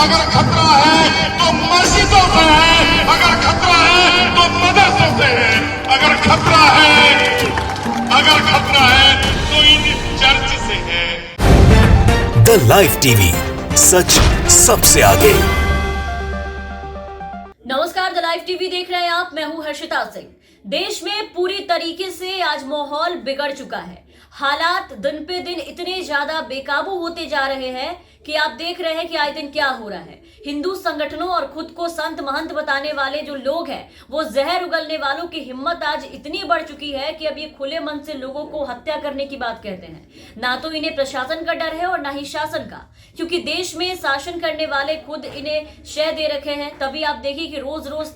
अगर खतरा है तो मस्जिदों से है, अगर खतरा है तो मदरसों से है, अगर खतरा है तो इन चर्च से है। द लाइव टीवी, सच सबसे आगे। नमस्कार, द लाइव टीवी देख रहे हैं आप। मैं हूं हर्षिता सिंह। देश में पूरी तरीके से आज माहौल बिगड़ चुका है। हालात दिन पे दिन इतने ज्यादा बेकाबू होते जा रहे हैं कि आप देख रहे हैं कि आए दिन क्या हो रहा है। हिंदू संगठनों और खुद को संत महंत बताने वाले जो लोग हैं, वो जहर उगलने वालों की हिम्मत आज इतनी बढ़ चुकी है कि अब ये खुले मन से लोगों को हत्या करने की बात कहते हैं। ना तो इन्हें प्रशासन का डर है और ना ही शासन का, क्योंकि देश में शासन करने वाले खुद इन्हें शह दे रखे हैं। तभी आप देखिए कि रोज रोज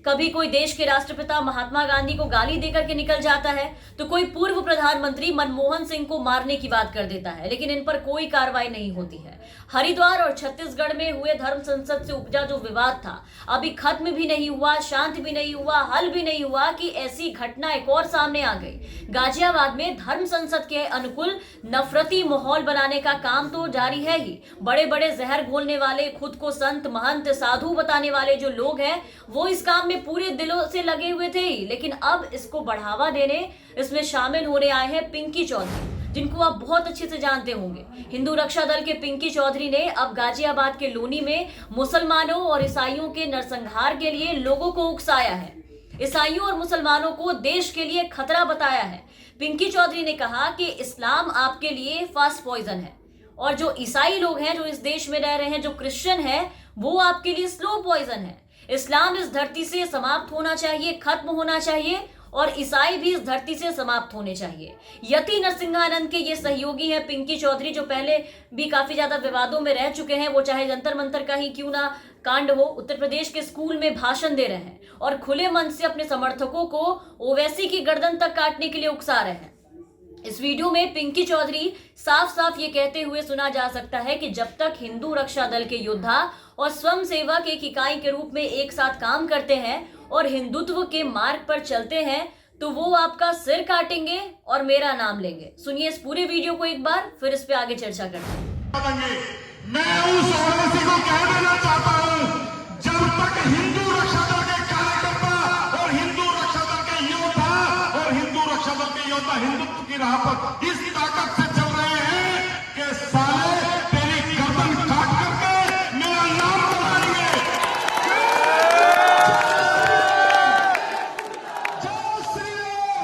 कभी कोई देश के राष्ट्रपिता महात्मा गांधी को गाली देकर के निकल जाता है, तो कोई पूर्व प्रधानमंत्री मनमोहन सिंह को मारने की बात कर देता है, लेकिन इन पर कोई कार्रवाई नहीं होती है। हरिद्वार और छत्तीसगढ़ में हुए धर्म संसद से उपजा जो विवाद था, अभी खत्म भी नहीं हुआ, शांत भी नहीं हुआ, हल भी नहीं हुआ कि ऐसी घटना एक और सामने आ गई। गाजियाबाद में धर्म संसद के अनुकूल नफरती माहौल बनाने का काम तो जारी है ही। बड़े बड़े जहर घोलने वाले, खुद को संत महंत साधु बताने वाले जो लोग हैं, वो इस काम में पूरे दिलों से लगे हुए थे ही, लेकिन अब इसको बढ़ावा देने, इसमें शामिल होने आए हैं पिंकी चौधरी, जिनको आप बहुत अच्छे से जानते होंगे। हिंदू रक्षा दल के पिंकी चौधरी ने अब गाजियाबाद के लोनी में मुसलमानों और ईसाइयों के नरसंहार के लिए लोगों को उकसाया है। ईसाइयों और मुसलमानों को देश के लिए खतरा बताया है। पिंकी चौधरी ने कहा कि इस्लाम आपके लिए फास्ट पॉइजन है, और जो ईसाई लोग हैं, जो इस देश में रह रहे हैं, जो क्रिश्चियन है, वो आपके लिए स्लो पॉइजन है। इस्लाम इस धरती से समाप्त होना चाहिए, खत्म होना चाहिए, और ईसाई भी इस धरती से समाप्त होने चाहिए। यति नरसिंहानंद के ये सहयोगी हैं पिंकी चौधरी, जो पहले भी काफी ज्यादा विवादों में रह चुके हैं। वो चाहे जंतर मंतर का ही क्यों ना कांड हो, उत्तर प्रदेश के स्कूल में भाषण दे रहे हैं और खुले मन से अपने समर्थकों को ओवैसी की गर्दन तक काटने के लिए उकसा रहे हैं। इस वीडियो में पिंकी चौधरी साफ साफ ये कहते हुए सुना जा सकता है कि जब तक हिंदू रक्षा दल के योद्धा और स्वयं सेवक एक इकाई के रूप में एक साथ काम करते हैं और हिंदुत्व के मार्ग पर चलते हैं, तो वो आपका सिर काटेंगे और मेरा नाम लेंगे। सुनिए इस पूरे वीडियो को एक बार, फिर इस पे आगे चर्चा करते हैं। मैं उस ओवैसी को कह देना चाहता हूं, जब तक हिंदू रक्षा दल के कार्यकर्ता और हिंदू रक्षा दल के योद्धा हिंदुत्व की राह पर इस ताकत से चल रहे हैं कि साले तेरी गर्दन काट करके मेरा नाम बनाएंगे।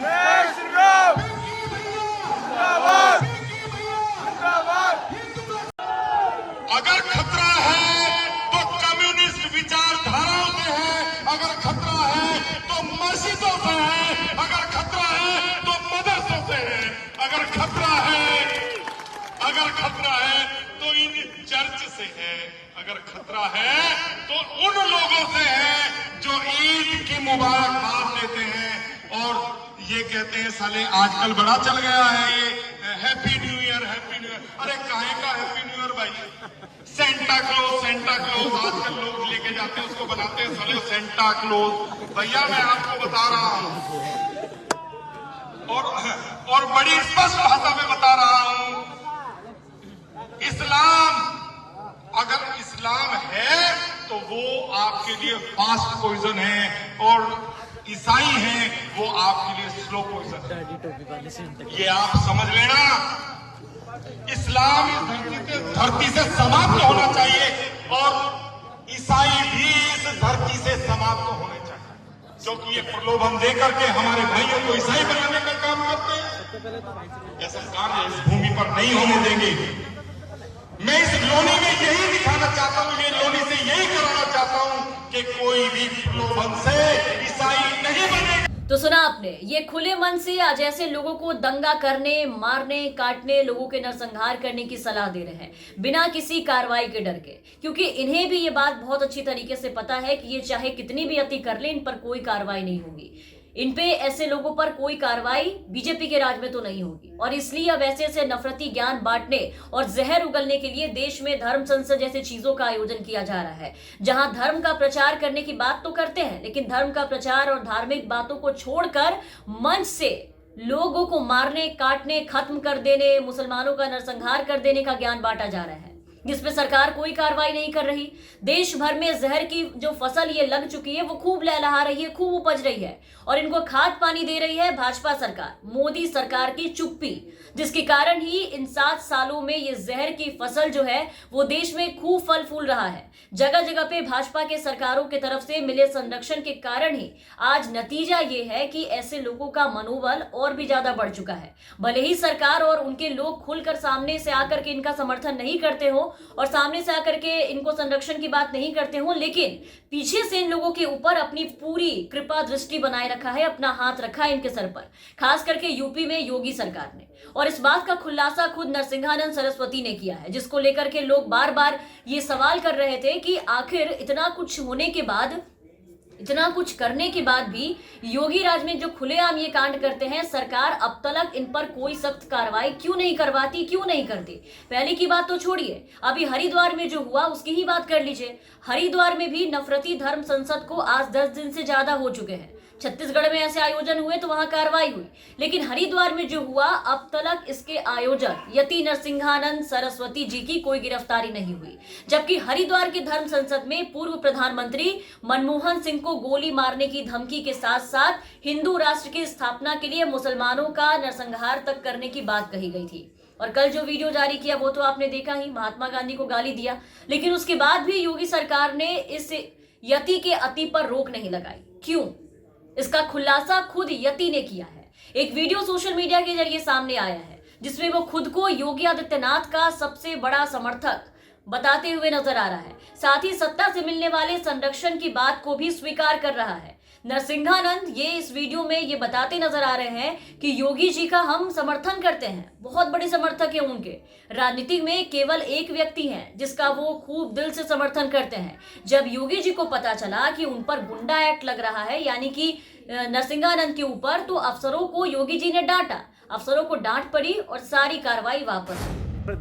जय श्री राम। अगर खतरा है तो कम्युनिस्ट विचारधाराओं से है, अगर खतरा है तो मस्जिदों से है, अगर खतरा है तो मदरसों से है, अगर खतरा है तो इन चर्च से है, अगर खतरा है तो उन लोगों से है जो ईद की मुबारकबाद देते हैं और ये कहते हैं साले आजकल बड़ा चल गया है ये happy new year, happy new year. अरे काहे का हैप्पी न्यू ईयर भाई? सेंटा क्लोज आजकल लोग लेके जाते हैं, उसको बनाते हैं साले सेंटा क्लोज। भैया मैं आपको बता रहा हूं और बड़ी स्पष्ट भाषा में बता रहा हूं, अगर इस्लाम है तो वो आपके लिए फास्ट पॉइजन है, और ईसाई हैं वो आपके लिए स्लो पॉइजन है। ये आप समझ लेना। इस्लाम इस धरती से समाप्त होना चाहिए और ईसाई भी इस धरती से समाप्त होने चाहिए, क्योंकि ये प्रलोभन देकर के हमारे भाइयों को ईसाई बनाने का काम करते हैं। ऐसा कार्य इस भूमि पर नहीं होने देंगे। मैं इस लोनी में यही दिखाना चाहता हूं, ये लोनी से यही कराना चाहता हूं कि कोई भी प्रलोभन से ईसाई नहीं बनेगा। तो सुना आपने, ये खुले मन से आज ऐसे लोगों को दंगा करने, मारने, काटने, लोगों के नरसंहार करने की सलाह दे रहे हैं, बिना किसी कार्रवाई के डर के, क्योंकि इन्हें भी ये बात बहुत अच्छी तरीके से पता है कि ये चाहे कितनी भी अति कर ले, इन पर कोई कार्रवाई नहीं होगी। इन पे ऐसे लोगों पर कोई कार्रवाई बीजेपी के राज में तो नहीं होगी, और इसलिए अब ऐसे नफरती ज्ञान बांटने और जहर उगलने के लिए देश में धर्म संसद जैसे चीजों का आयोजन किया जा रहा है, जहां धर्म का प्रचार करने की बात तो करते हैं, लेकिन धर्म का प्रचार और धार्मिक बातों को छोड़कर मंच से लोगों को मारने, काटने, खत्म कर देने, मुसलमानों का नरसंहार कर देने का ज्ञान बांटा जा रहा है। जिसपे सरकार कोई कार्रवाई नहीं कर रही। देश भर में जहर की जो फसल ये लग चुकी है वो खूब लहलहा रही है, खूब उपज रही है और इनको खाद पानी दे रही है भाजपा सरकार, मोदी सरकार की चुप्पी, जिसके कारण ही इन 7 सालों में ये जहर की फसल जो है वो देश में खूब फल फूल रहा है। जगह जगह पे भाजपा के सरकारों की तरफ से मिले संरक्षण के कारण ही आज नतीजा ये है कि ऐसे लोगों का मनोबल और भी ज्यादा बढ़ चुका है। भले ही सरकार और उनके लोग खुलकर सामने से आकर के इनका समर्थन नहीं करते हो और सामने से आकर के इनको संरक्षण की बात नहीं करते हो, लेकिन पीछे से इन लोगों के ऊपर अपनी पूरी कृपा दृष्टि बनाए रखा है, अपना हाथ रखा है इनके सर पर, खास करके यूपी में योगी सरकार ने। और इस बात का खुलासा खुद नरसिंहानंद सरस्वती ने किया है, जिसको लेकर के लोग बार बार ये सवाल कर रहे थे कि आखिर इतना कुछ होने के बाद, इतना कुछ करने के बाद भी योगी राज में जो खुलेआम ये कांड करते हैं, सरकार अब तक इन पर कोई सख्त कार्रवाई क्यों नहीं करवाती, क्यों नहीं करती। पहले की बात तो छोड़िए, अभी हरिद्वार में जो हुआ उसकी ही बात कर लीजिए। हरिद्वार में भी नफरती धर्म संसद को आज 10 दिन से ज्यादा हो चुके हैं। छत्तीसगढ़ में ऐसे आयोजन हुए तो वहां कार्रवाई हुई, लेकिन हरिद्वार में जो हुआ अब तक इसके आयोजक यति नरसिंहानंद सरस्वती जी की कोई गिरफ्तारी नहीं हुई। जबकि हरिद्वार के धर्म संसद में पूर्व प्रधानमंत्री मनमोहन सिंह को गोली मारने की धमकी के साथ साथ हिंदू राष्ट्र की स्थापना के लिए मुसलमानों का नरसंहार तक करने की बात कही गई थी। और कल जो वीडियो जारी किया वो तो आपने देखा ही, महात्मा गांधी को गाली दिया, लेकिन उसके बाद भी योगी सरकार ने इस यति के अति पर रोक नहीं लगाई। क्यों? इसका खुलासा खुद यति ने किया है। एक वीडियो सोशल मीडिया के जरिए सामने आया है जिसमें वो खुद को योगी आदित्यनाथ का सबसे बड़ा समर्थक बताते हुए नजर आ रहा है। साथ ही सत्ता से मिलने वाले संरक्षण की बात को भी स्वीकार कर रहा है। नरसिंहानंद ये इस वीडियो में ये बताते नजर आ रहे हैं कि योगी जी का हम समर्थन करते हैं, बहुत बड़े समर्थक है उनके। राजनीति में केवल एक व्यक्ति है जिसका वो खूब दिल से समर्थन करते हैं। जब योगी जी को पता चला कि उन पर गुंडा एक्ट लग रहा है, यानी कि नरसिंहानंद के ऊपर, तो अफसरों को योगी जी ने डांटा, अफसरों को डांट पड़ी और सारी कार्रवाई वापस।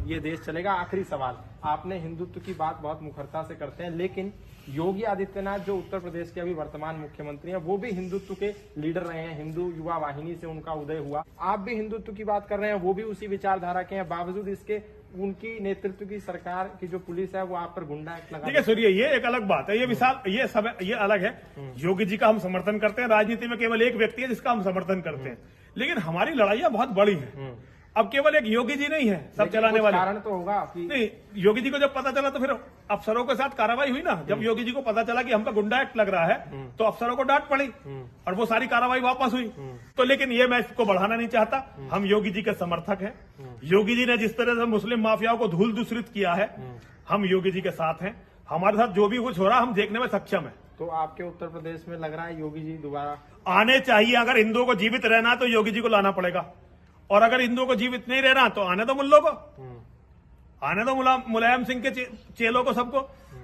ये देश चलेगा। आखिरी सवाल, आपने हिंदुत्व की बात बहुत मुखरता से करते हैं, लेकिन योगी आदित्यनाथ जो उत्तर प्रदेश के अभी वर्तमान मुख्यमंत्री हैं वो भी हिंदुत्व के लीडर रहे हैं। हिंदू युवा वाहिनी से उनका उदय हुआ। आप भी हिंदुत्व की बात कर रहे हैं, वो भी उसी विचारधारा के हैं। बावजूद इसके उनकी नेतृत्व की सरकार की जो पुलिस है वो आप पर गुंडा एक्ट लगा। देखिए सुनिए, ये एक अलग बात है, ये विशाल, ये सब, ये अलग है। योगी जी का हम समर्थन करते हैं। राजनीति में केवल एक व्यक्ति है जिसका हम समर्थन करते हैं, लेकिन हमारी लड़ाइयां बहुत बड़ी हैं। अब केवल एक योगी जी नहीं है सब चलाने वाले। कारण तो होगा कि नहीं, योगी जी को जब पता चला तो फिर अफसरों के साथ कार्रवाई हुई ना। जब योगी जी को पता चला कि हम पे गुंडा एक्ट लग रहा है तो अफसरों को डांट पड़ी और वो सारी कार्रवाई वापस हुई। तो लेकिन ये मैं इसको बढ़ाना नहीं चाहता। हम योगी जी के समर्थक हैं। योगी जी ने जिस तरह से मुस्लिम माफियाओं को धूल दूसरित किया है, हम योगी जी के साथ हैं। हमारे साथ जो भी कुछ हो रहा हम देखने में सक्षम है। तो आपके उत्तर प्रदेश में लग रहा है योगी जी दोबारा आने चाहिए। अगर हिंदुओं को जीवित रहना तो योगी जी को लाना पड़ेगा, और अगर हिंदुओं को जीवित नहीं रहना तो आने दो मुल्लों को, आने दो मुलायम सिंह के चेलों को, सबको।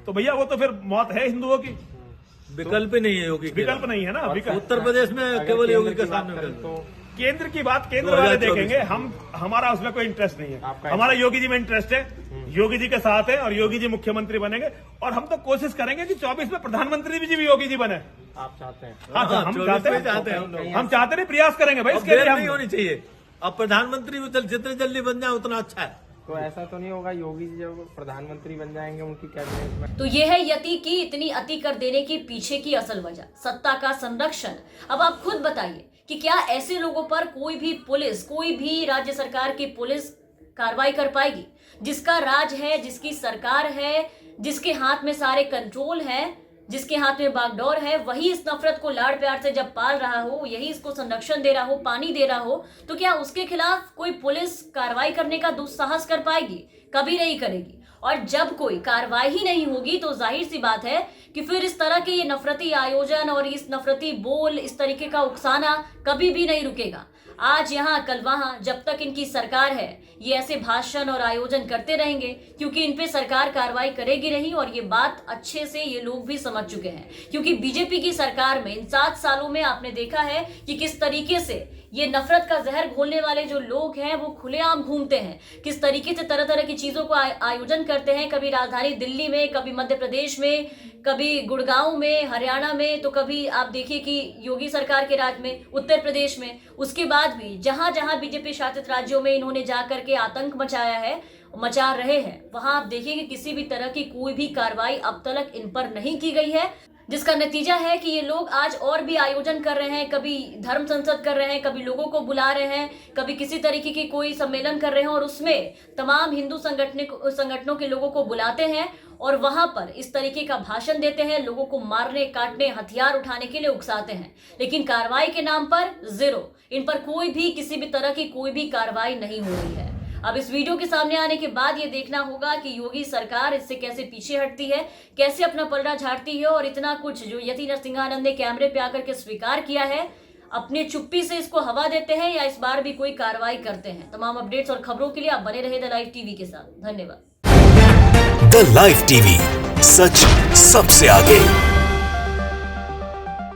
तो भैया वो तो फिर मौत है हिंदुओं की, विकल्प नहीं है योगी, विकल्प नहीं है ना। उत्तर प्रदेश में केवल योगी के सामने तो केंद्र की बात केंद्र वाले देखेंगे। हमारा उसमें कोई इंटरेस्ट नहीं है। हमारा योगी जी में इंटरेस्ट है, योगी जी के साथ है और योगी जी मुख्यमंत्री बनेंगे। और हम तो कोशिश करेंगे कि 24 में प्रधानमंत्री भी योगी जी बने। आप चाहते हैं? हाँ, हम चाहते हैं, हम चाहते नहीं, प्रयास करेंगे भाई। इसके लिए नहीं होनी चाहिए। अब प्रधानमंत्री जितने जल्दी बन जाए उतना अच्छा है। तो ऐसा तो नहीं होगा योगी जी जब प्रधानमंत्री बन जाएंगे उनकी कैबिनेट में? तो ये है यति की इतनी अति कर देने के पीछे की असल वजह, सत्ता का संरक्षण। अब आप खुद बताइए कि क्या ऐसे लोगों पर कोई भी पुलिस, कोई भी राज्य सरकार की पुलिस कार्रवाई कर पाएगी? जिसका राज है, जिसकी सरकार है, जिसके हाथ में सारे कंट्रोल है, जिसके हाथ में बागडोर है, वही इस नफरत को लाड़ प्यार से जब पाल रहा हो, यही इसको संरक्षण दे रहा हो, पानी दे रहा हो, तो क्या उसके खिलाफ कोई पुलिस कार्रवाई करने का दुस्साहस कर पाएगी? कभी नहीं करेगी। और जब कोई कार्रवाई ही नहीं होगी तो जाहिर सी बात है कि फिर इस तरह के ये नफरती आयोजन और इस नफरती बोल, इस तरीके का उकसाना कभी भी नहीं रुकेगा। आज यहाँ कल वहां, जब तक इनकी सरकार है ये ऐसे भाषण और आयोजन करते रहेंगे, क्योंकि इन पे सरकार कार्रवाई करेगी नहीं। और ये बात अच्छे से ये लोग भी समझ चुके हैं, क्योंकि बीजेपी की सरकार में इन 7 सालों में आपने देखा है कि किस तरीके से ये नफरत का जहर घोलने वाले जो लोग हैं वो खुलेआम घूमते हैं, किस तरीके से तरह तरह की चीजों को आयोजन करते हैं, कभी राजधानी दिल्ली में, कभी मध्य प्रदेश में, कभी गुड़गांव में, हरियाणा में, तो कभी आप देखिए कि योगी सरकार के राज में उत्तर प्रदेश में। उसके बाद भी जहां जहां बीजेपी शासित राज्यों में इन्होंने जाकर के आतंक मचाया है, मचा रहे हैं, वहां आप देखिए कि किसी भी तरह की कोई भी कार्रवाई अब तक इन पर नहीं की गई है, जिसका नतीजा है कि ये लोग आज और भी आयोजन कर रहे हैं, कभी धर्म संसद कर रहे हैं, कभी लोगों को बुला रहे हैं, कभी किसी तरीके की कोई सम्मेलन कर रहे हैं और उसमें तमाम हिंदू संगठनों के लोगों को बुलाते हैं और वहां पर इस तरीके का भाषण देते हैं, लोगों को मारने, काटने, हथियार उठाने के लिए उकसाते हैं, लेकिन कार्रवाई के नाम पर जीरो। इन पर कोई भी किसी भी तरह की कोई भी कार्रवाई नहीं हो रही है। अब इस वीडियो के सामने आने के बाद ये देखना होगा कि योगी सरकार इससे कैसे पीछे हटती है, कैसे अपना पलड़ा झाड़ती है और इतना कुछ जो यति नरसिंहानंद ने कैमरे पे आकर के स्वीकार किया है, अपने चुप्पी से इसको हवा देते हैं या इस बार भी कोई कार्रवाई करते हैं। तमाम अपडेट्स और खबरों के लिए आप बने रहे द लाइव टीवी के साथ। धन्यवाद। द लाइव टीवी, सच सबसे आगे।